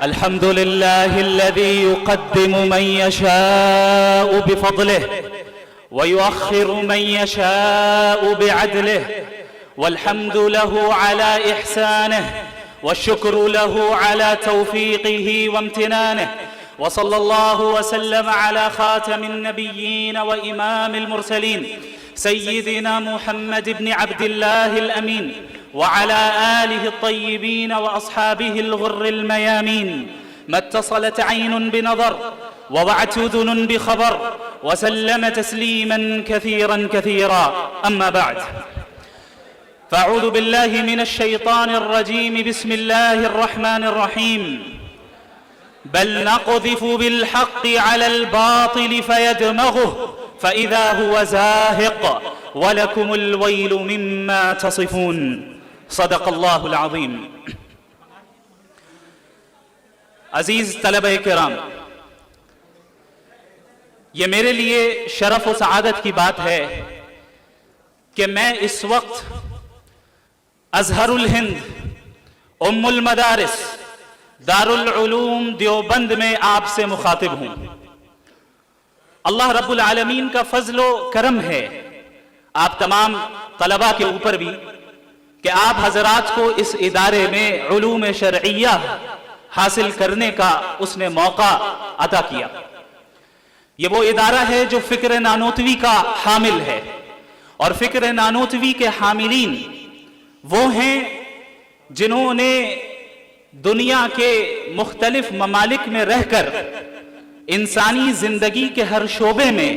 الحمد لله الذي يقدم من يشاء بفضله ويؤخر من يشاء بعدله، والحمد له على إحسانه والشكر له على توفيقه وامتنانه، وصلى الله وسلم على خاتم النبيين وإمام المرسلين سيدنا محمد بن عبد الله الأمين وعلى آله الطيبين وأصحابه الغر الميامين. ما اتصلت عين بنظر ووعت أذن بخبر وسلم تسليما كثيرا كثيرا. أما بعد، فأعوذ بالله من الشيطان الرجيم. بسم الله الرحمن الرحيم. بل نقذف بالحق على الباطل فيدمغه فإذا هو زاهق ولكم الويل مما تصفون. صدق اللہ العظیم. عزیز طلبہ کرام، یہ میرے لیے شرف و سعادت کی بات ہے کہ میں اس وقت ازہر الہند ام المدارس دارالعلوم دیوبند میں آپ سے مخاطب ہوں. اللہ رب العالمین کا فضل و کرم ہے آپ تمام طلبہ کے اوپر بھی کہ آپ حضرات کو اس ادارے میں علوم شرعیہ حاصل کرنے کا اس نے موقع عطا کیا. یہ وہ ادارہ ہے جو فکر نانوتوی کا حامل ہے، اور فکر نانوتوی کے حاملین وہ ہیں جنہوں نے دنیا کے مختلف ممالک میں رہ کر انسانی زندگی کے ہر شعبے میں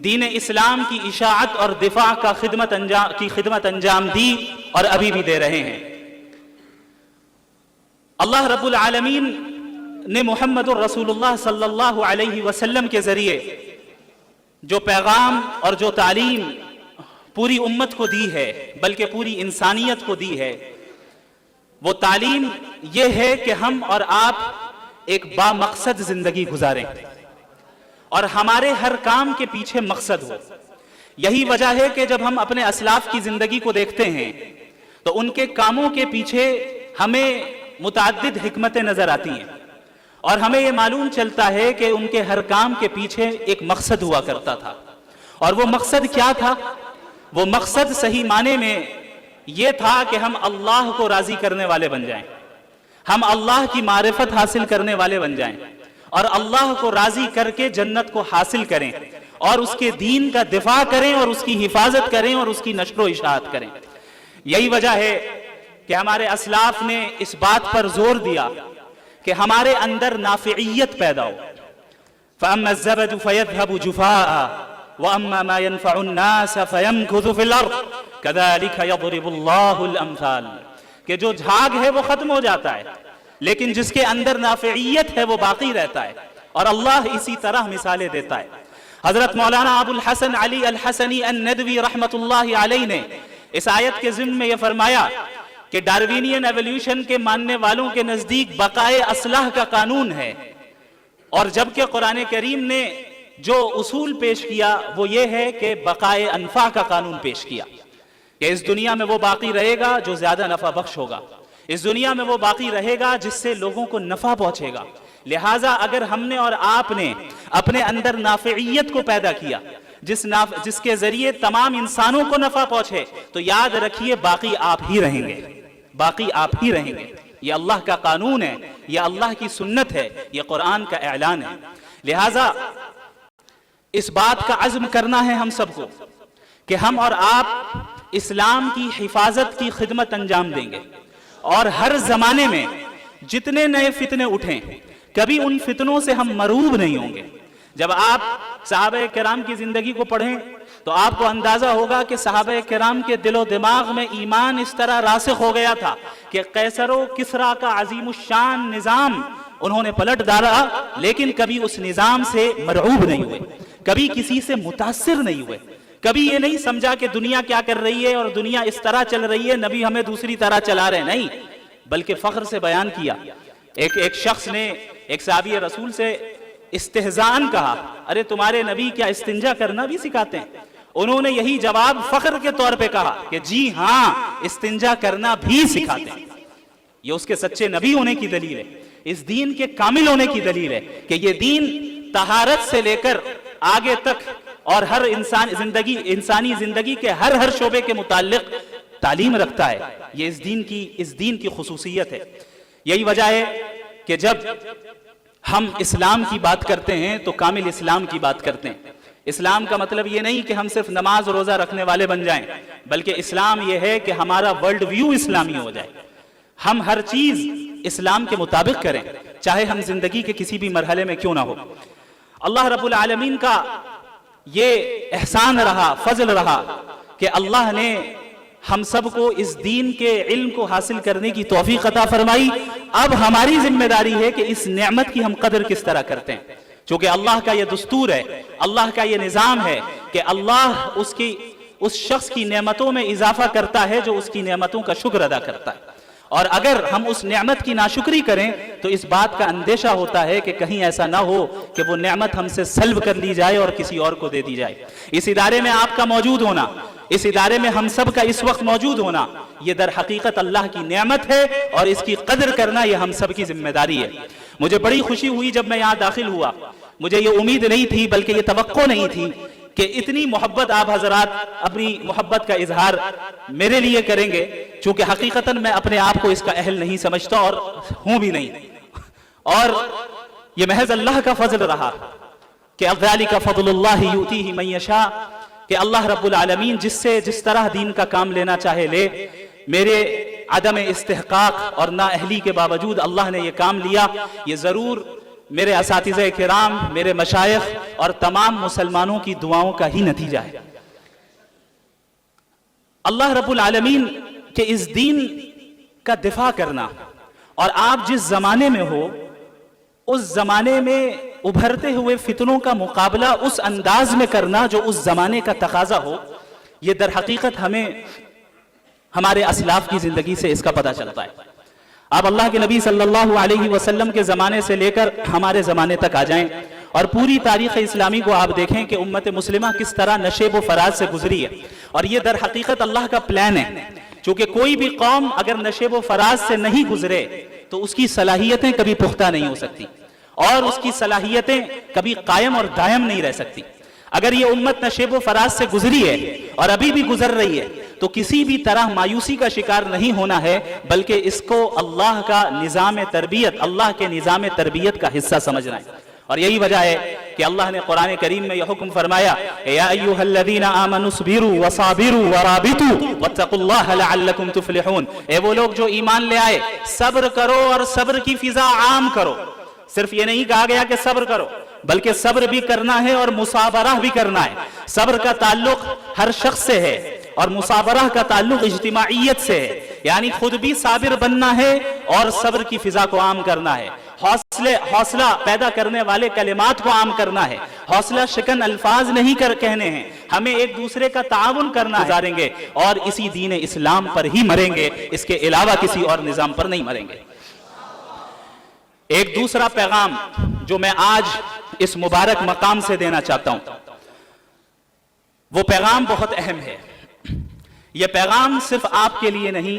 دین اسلام کی اشاعت اور دفاع کا خدمت انجام دی اور ابھی بھی دے رہے ہیں. اللہ رب العالمین نے محمد الرسول اللہ صلی اللہ علیہ وسلم کے ذریعے جو پیغام اور جو تعلیم پوری امت کو دی ہے، بلکہ پوری انسانیت کو دی ہے، وہ تعلیم یہ ہے کہ ہم اور آپ ایک با مقصد زندگی گزاریں اور ہمارے ہر کام کے پیچھے مقصد ہو. یہی وجہ ہے کہ جب ہم اپنے اسلاف کی زندگی کو دیکھتے ہیں تو ان کے کاموں کے پیچھے ہمیں متعدد حکمتیں نظر آتی ہیں، اور ہمیں یہ معلوم چلتا ہے کہ ان کے ہر کام کے پیچھے ایک مقصد ہوا کرتا تھا. اور وہ مقصد کیا تھا؟ وہ مقصد صحیح معنی میں یہ تھا کہ ہم اللہ کو راضی کرنے والے بن جائیں، ہم اللہ کی معرفت حاصل کرنے والے بن جائیں، اور اللہ کو راضی کر کے جنت کو حاصل کریں، اور اس کے دین کا دفاع کریں، اور اس کی حفاظت کریں، اور اس کی نشر و اشاعت کریں. یہی وجہ ہے کہ ہمارے اسلاف نے اس بات پر زور دیا کہ ہمارے اندر نافعیت پیدا ہو. فَأَمَّا الزَّبَدُ فَيَذْهَبُ جُفَاءً وَأَمَّا مَا يَنْفَعُ النَّاسَ فَيَمْكُثُ فِي الْأَرْضِ كَذَلِكَ يَضْرِبُ اللَّهُ الْأَمْثَالَ. کہ جو جھاگ ہے وہ ختم ہو جاتا ہے، لیکن جس کے اندر نافعیت ہے وہ باقی رہتا ہے، اور اللہ اسی طرح مثالیں دیتا ہے. حضرت مولانا ابو الحسن علی الحسنی الندوی رحمت اللہ علیہ نے اس آیت کے ضمن میں یہ فرمایا کہ ڈاروینین ایولیوشن کے ماننے والوں کے نزدیک بقائے اصلاح کا قانون ہے، اور جبکہ قرآن کریم نے جو اصول پیش کیا وہ یہ ہے کہ بقائے انفع کا قانون پیش کیا، کہ اس دنیا میں وہ باقی رہے گا جو زیادہ نفع بخش ہوگا، اس دنیا میں وہ باقی رہے گا جس سے لوگوں کو نفع پہنچے گا. لہٰذا اگر ہم نے اور آپ نے اپنے اندر نافعیت کو پیدا کیا جس کے ذریعے تمام انسانوں کو نفع پہنچے، تو یاد رکھیے باقی آپ ہی رہیں گے، باقی آپ ہی رہیں گے. یہ اللہ کا قانون ہے، یہ اللہ کی سنت ہے، یہ قرآن کا اعلان ہے. لہٰذا اس بات کا عزم کرنا ہے ہم سب کو کہ ہم اور آپ اسلام کی حفاظت کی خدمت انجام دیں گے، اور ہر زمانے میں جتنے نئے فتنے اٹھیں کبھی ان فتنوں سے ہم مروب نہیں ہوں گے. جب آپ صحابہ کرام کی زندگی کو پڑھیں تو آپ کو اندازہ ہوگا کہ صحابہ کرام کے دل و دماغ میں ایمان اس طرح راسخ ہو گیا تھا کہ قیصر و کسریٰ کا عظیم الشان نظام انہوں نے پلٹ ڈالا، لیکن کبھی اس نظام سے مرعوب نہیں ہوئے، کبھی کسی سے متاثر نہیں ہوئے، کبھی یہ نہیں سمجھا کہ دنیا کیا کر رہی ہے اور دنیا اس طرح چل رہی ہے، نبی ہمیں دوسری طرح چلا رہے. نہیں، بلکہ فخر سے بیان کیا. ایک شخص نے ایک صحابی رسول سے استہزان کہا، ارے تمہارے نبی کیا استنجا کرنا بھی سکھاتے ہیں؟ انہوں نے یہی جواب فخر کے طور پہ کہا کہ جی ہاں، استنجا کرنا بھی سکھاتے ہیں. یہ اس کے سچے نبی ہونے کی دلیل ہے اس دین کے کامل ہونے کی دلیل ہے کہ یہ دین طہارت سے لے کر آگے تک اور ہر انسانی زندگی کے ہر شعبے کے متعلق تعلیم رکھتا ہے. یہ اس دین کی خصوصیت ہے. یہی وجہ ہے کہ جب ہم اسلام کی بات کرتے ہیں تو کامل اسلام کی بات کرتے ہیں. اسلام کا مطلب یہ نہیں کہ ہم صرف نماز روزہ رکھنے والے بن جائیں، بلکہ اسلام یہ ہے کہ ہمارا ورلڈ ویو اسلامی ہو جائے. ہم ہر چیز اسلام کے مطابق کریں، چاہے ہم زندگی کے کسی بھی مرحلے میں کیوں نہ ہو. اللہ رب العالمین کا یہ احسان رہا، فضل رہا کہ اللہ نے ہم سب کو اس دین کے علم کو حاصل کرنے کی توفیق عطا فرمائی. اب ہماری ذمہ داری ہے کہ اس نعمت کی ہم قدر کس طرح کرتے ہیں، چونکہ اللہ کا یہ دستور ہے، اللہ کا یہ نظام ہے کہ اللہ اس شخص کی نعمتوں میں اضافہ کرتا ہے جو اس کی نعمتوں کا شکر ادا کرتا ہے. اور اگر ہم اس نعمت کی ناشکری کریں تو اس بات کا اندیشہ ہوتا ہے کہ کہیں ایسا نہ ہو کہ وہ نعمت ہم سے سلب کر لی جائے اور کسی اور کو دے دی جائے. اس ادارے میں آپ کا موجود ہونا، اس ادارے میں ہم سب کا اس وقت موجود ہونا، یہ در حقیقت اللہ کی نعمت ہے اور اس کی قدر کرنا یہ ہم سب کی ذمہ داری ہے. مجھے بڑی خوشی ہوئی جب میں یہاں داخل ہوا. مجھے یہ امید نہیں تھی، بلکہ یہ توقع نہیں تھی کہ اتنی محبت آپ حضرات اپنی محبت کا اظہار میرے لیے کریں گے، چونکہ حقیقتاً میں اپنے آپ کو اس کا اہل نہیں سمجھتا اور ہوں بھی نہیں. اور یہ محض اللہ کا فضل رہا کہ ذالک فضل اللہ یؤتیہ من یشاء، کہ اللہ رب العالمین جس طرح دین کا کام لینا چاہے لے. میرے عدم استحقاق اور نااہلی کے باوجود اللہ نے یہ کام لیا. یہ ضرور میرے اساتذہ کرام، میرے مشائخ اور تمام مسلمانوں کی دعاؤں کا ہی نتیجہ ہے. اللہ رب العالمین کے اس دین کا دفاع کرنا، اور آپ جس زمانے میں ہو اس زمانے میں ابھرتے ہوئے فتنوں کا مقابلہ اس انداز میں کرنا جو اس زمانے کا تقاضا ہو، یہ در حقیقت ہمیں ہمارے اسلاف کی زندگی سے اس کا پتہ چلتا ہے. آپ اللہ کے نبی صلی اللہ علیہ وسلم کے زمانے سے لے کر ہمارے زمانے تک آ جائیں اور پوری تاریخ اسلامی کو آپ دیکھیں کہ امت مسلمہ کس طرح نشیب و فراز سے گزری ہے. اور یہ در حقیقت اللہ کا پلان ہے، چونکہ کوئی بھی قوم اگر نشیب و فراز سے نہیں گزرے تو اس کی صلاحیتیں کبھی پختہ نہیں ہو سکتی اور اس کی صلاحیتیں کبھی قائم اور دائم نہیں رہ سکتی. اگر یہ امت نشیب و فراز سے گزری ہے اور ابھی بھی گزر رہی ہے تو کسی بھی طرح مایوسی کا شکار نہیں ہونا ہے، بلکہ اس کو اللہ کا نظام تربیت، اللہ کے نظام تربیت کا حصہ سمجھنا ہے. اور یہی وجہ ہے کہ اللہ نے قرآن کریم میں یہ حکم فرمایا، یا ایھا الذین آمنوا اصبروا وصابروا ورابطوا واتقوا اللہ لعلکم تفلحون. اے وہ لوگ جو ایمان لے آئے، صبر کرو اور صبر کی فضا عام کرو. صرف یہ نہیں کہا گیا کہ صبر کرو، بلکہ صبر بھی کرنا ہے اور مصابرہ بھی کرنا ہے. صبر کا تعلق ہر شخص سے ہے اور مصابرہ کا تعلق اجتماعیت سے ہے، یعنی خود بھی صابر بننا ہے اور صبر کی فضا کو عام کرنا ہے. حوصلہ پیدا کرنے والے کلمات کو عام کرنا ہے. حوصلہ شکن الفاظ نہیں کہنے ہیں، ہمیں ایک دوسرے کا تعاون کرنا گزاریں گے اور اسی دین اسلام پر ہی مریں گے، اس کے علاوہ کسی اور نظام پر نہیں مریں گے. ایک دوسرا پیغام جو میں آج اس مبارک مقام سے دینا چاہتا ہوں، وہ پیغام بہت اہم ہے. یہ پیغام صرف آپ کے لیے نہیں